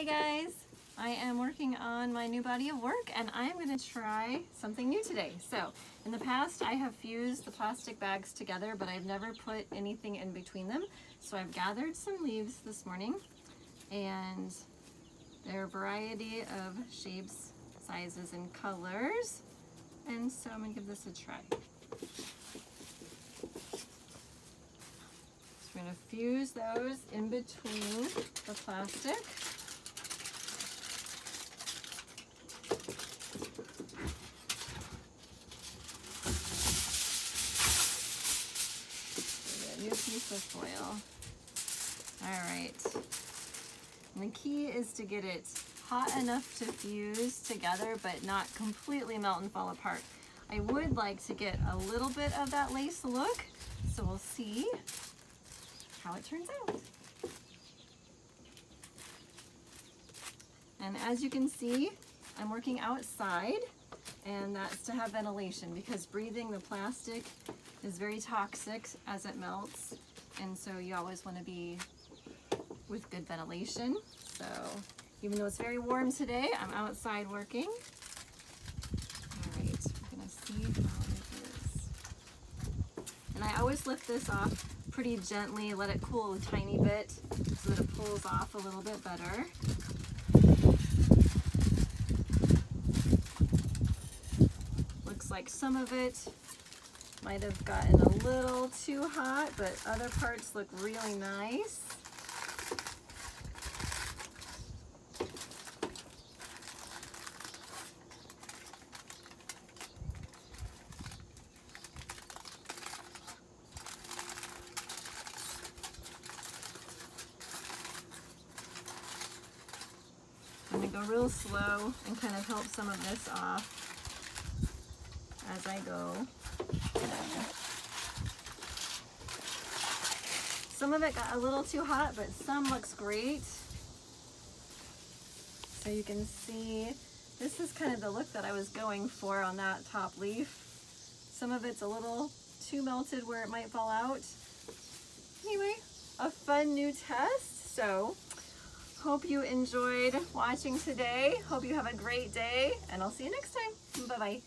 Hey guys, I am working on my new body of work and I'm going to try something new today. So in the past I have fused the plastic bags together, but I've never put anything in between them. So I've gathered some leaves this morning and there are a variety of shapes, sizes, and colors. And so I'm going to give this a try. So we're going to fuse those in between the plastic. New piece of foil. All right. And the key is to get it hot enough to fuse together, but not completely melt and fall apart. I would like to get a little bit of that lace look, so we'll see how it turns out. And as you can see, I'm working outside, and that's to have ventilation because breathing the plastic is very toxic as it melts, and so you always want to be with good ventilation. So even though it's very warm today, I'm outside working. All right, we're gonna see how it is. And I always lift this off pretty gently, let it cool a tiny bit so that it pulls off a little bit better. Looks like some of it might have gotten a little too hot, but other parts look really nice. I'm going to go real slow and kind of help some of this off as I go. Some of it got a little too hot, but some looks great. So you can see, this is kind of the look that I was going for on that top leaf. Some of it's a little too melted where it might fall out. Anyway, a fun new test. So hope you enjoyed watching today. Hope you have a great day, and I'll see you next time. Bye-bye.